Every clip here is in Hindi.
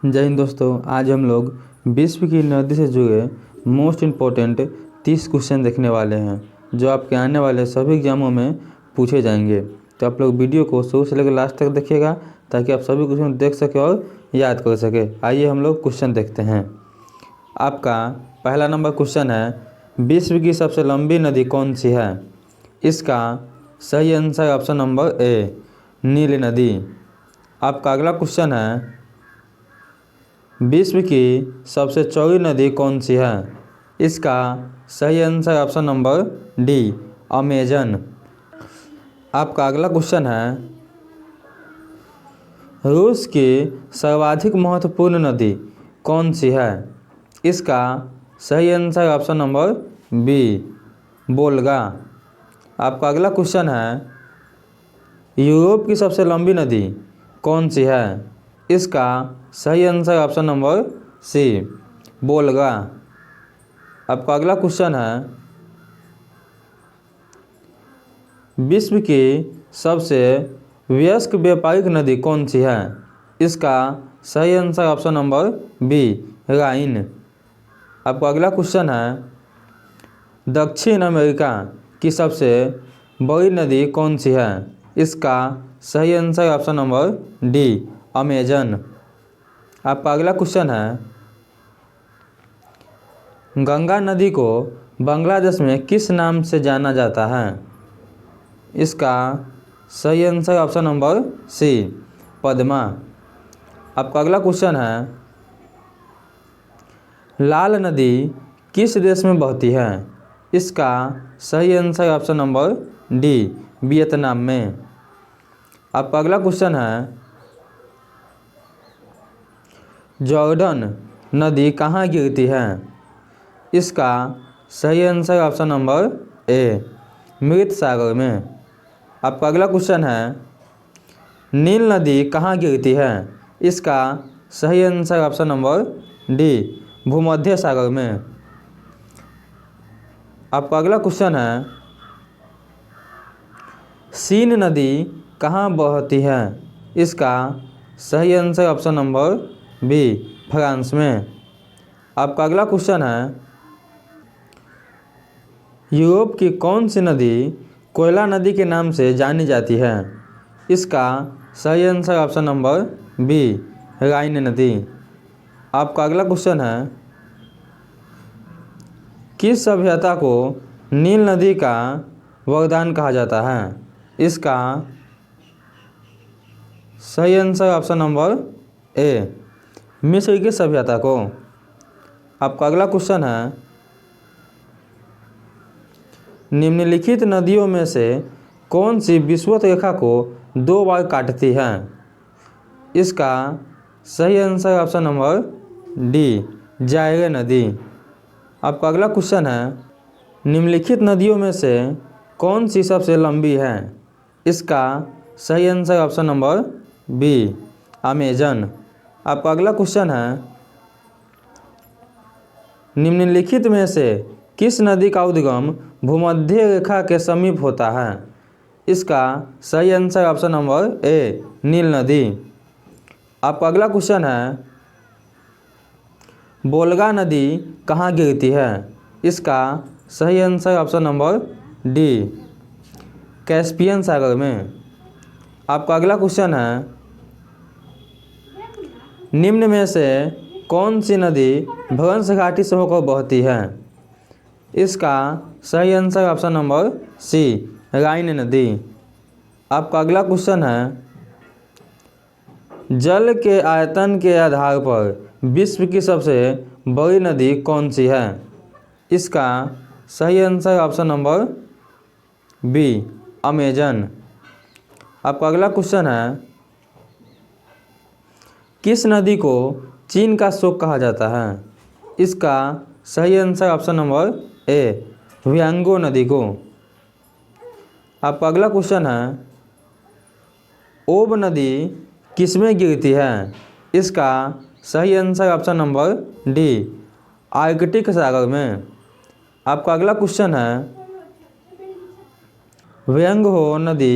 जय हिंद दोस्तों, आज हम लोग विश्व की नदी से जुड़े मोस्ट इम्पोर्टेंट 30 क्वेश्चन देखने वाले हैं जो आपके आने वाले सभी एग्जामों में पूछे जाएंगे। तो आप लोग वीडियो को शुरू से लेकर लास्ट तक देखिएगा ताकि आप सभी क्वेश्चन देख सकें और याद कर सके। आइए हम लोग क्वेश्चन देखते हैं। आपका पहला नंबर क्वेश्चन है, विश्व की सबसे लंबी नदी कौन सी है? इसका सही आंसर ऑप्शन नंबर ए, नील नदी। आपका अगला क्वेश्चन है, विश्व की सबसे चौड़ी नदी कौन सी है? इसका सही answer option number D, Amazon. आपका अगला क्वेश्चन है, रूस की सर्वाधिक महत्वपूर्ण नदी कौन सी है? इसका सही answer option number B, Volga. आपका अगला क्वेश्चन है, यूरोप की सबसे लंबी नदी कौन सी है? इसका सही answer option number C, Volga. आपका अगला क्वेश्चन है, विश्व की सबसे व्यस्क व्यापारिक नदी कौन सी है? इसका सही आंसर ऑप्शन नंबर बी, राइन। आपका अगला क्वेश्चन है, दक्षिण अमेरिका की सबसे बड़ी नदी कौन सी है? इसका सही answer option number D, Amazon. आपका अगला क्वेश्चन है, गंगा नदी को बांग्लादेश में किस नाम से जाना जाता है? इसका सही answer option number C, Padma. आपका अगला क्वेश्चन है, लाल नदी किस देश में बहती है? इसका सही answer option number D, Vietnam में। आपका अगला क्वेश्चन है, जॉर्डन नदी कहाँ गिरती है? इसका सही आंसर ऑप्शन नंबर ए, मृत सागर में। आपका अगला क्वेश्चन है, नील नदी कहाँ गिरती है? इसका सही आंसर ऑप्शन नंबर डी, भूमध्य सागर में। आपका अगला क्वेश्चन है, सीन नदी कहाँ बहती है? इसका सही answer option number B, France में। आपका अगला क्वेश्चन है, यूरोप की कौन सी नदी कोयला नदी के नाम से जानी जाती है? इसका सही आंसर ऑप्शन नंबर बी, राइन नदी। आपका अगला क्वेश्चन है, किस सभ्यता को नील नदी का वरदान कहा जाता है? इसका सही आंसर ऑप्शन नंबर ए, मिस्र की सभ्यता को। आपका अगला क्वेश्चन है, निम्नलिखित नदियों में से कौन सी विषुवत रेखा को 2 बार काटती है? इसका सही आंसर ऑप्शन नंबर डी, जायरे नदी। आपका अगला क्वेश्चन है, निम्नलिखित नदियों में से कौन सी सबसे लंबी है? इसका सही answer option number B, Amazon. आपका अगला क्वेश्चन है, निम्नलिखित में से किस नदी का उद्गम भूमध्य रेखा के समीप होता है? इसका सही आंसर ऑप्शन नंबर ए, नील नदी। आपका अगला क्वेश्चन है, वोल्गा नदी कहाँ गिरती है? इसका सही answer option number D, Caspian सागर में। आपका अगला क्वेश्चन है, निम्न में से कौन सी नदी भ्रंश घाटी से होकर बहती है? इसका सही आंसर ऑप्शन नंबर सी, राइन नदी। आपका अगला क्वेश्चन है, जल के आयतन के आधार पर विश्व की सबसे बड़ी नदी कौन सी है? इसका सही answer option number B, Amazon. आपका अगला क्वेश्चन है, किस नदी को चीन का शोक कहा जाता है? इसका सही आंसर ऑप्शन नंबर ए, व्यांगो नदी को। आपका अगला क्वेश्चन है, ओब नदी किसमें गिरती है? इसका सही answer option number D, Arctic सागर में। आपका अगला क्वेश्चन है, व्यांगो नदी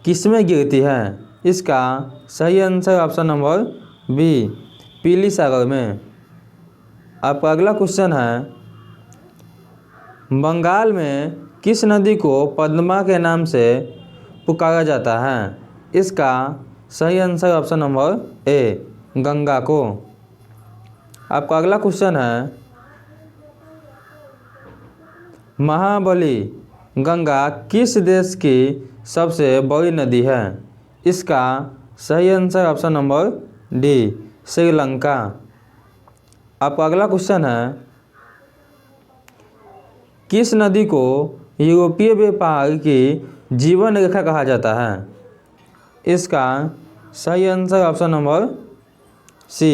किसमें गिरती है? इसका सही आंसर ऑप्शन नंबर बी, पीली सागर में। आपका अगला क्वेश्चन है, बंगाल में किस नदी को पद्मा के नाम से पुकारा जाता है? इसका सही answer option number A, Ganga को। आपका अगला क्वेश्चन है, महाबली गंगा किस देश की सबसे बड़ी नदी है? इसका सही answer option number D, Sri Lanka. आपका अगला क्वेश्चन है, किस नदी को यूरोपीय व्यापार की जीवन रेखा कहा जाता है? इसका सही आंसर ऑप्शन नंबर सी,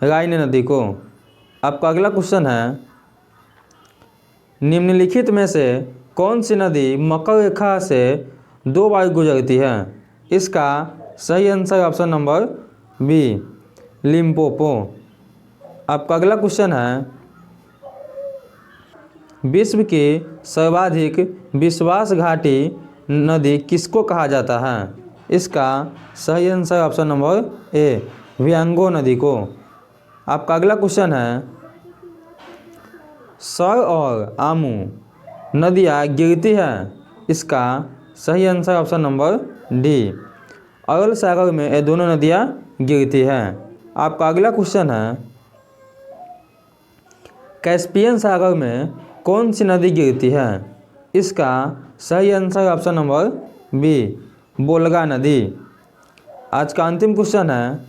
राइन नदी को। आपका अगला क्वेश्चन है, निम्नलिखित में से कौन सी नदी मकर रेखा से 2 बार गुजरती है? इसका सही answer option number B, Limpopo. आपका अगला क्वेश्चन है, विश्व की सर्वाधिक विश्वासघाती नदी किसको कहा जाता है? इसका सही आंसर ऑप्शन नंबर ए, व्यांगो नदी को। आपका अगला क्वेश्चन है, सर और आमू नदियाँ गिरती है? इसका सही आंसर ऑप्शन नंबर डी, अरल सागर में ये दोनों नदियाँ गिरती हैं। आपका अगला क्वेश्चन है, कैस्पियन सागर में कौन सी नदी गिरती है? इसका सही आंसर ऑप्शन नंबर बी, बोलगा नदी। आज का अंतिम क्वेश्चन है,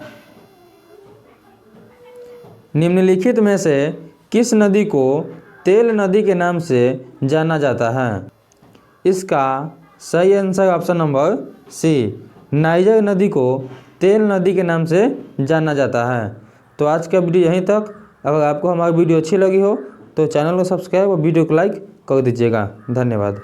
निम्नलिखित में से किस नदी को तेल नदी के नाम से जाना जाता है? इसका सही answer option number C, Niger नदी को तेल नदी के नाम से जाना जाता है। तो आज का वीडियो यहीं तक। अगर आपको हमारी वीडियो अच्छी लगी हो तो चैनल को सब्सक्राइब और वीडियो को लाइक कर दीजिएगा। धन्यवाद।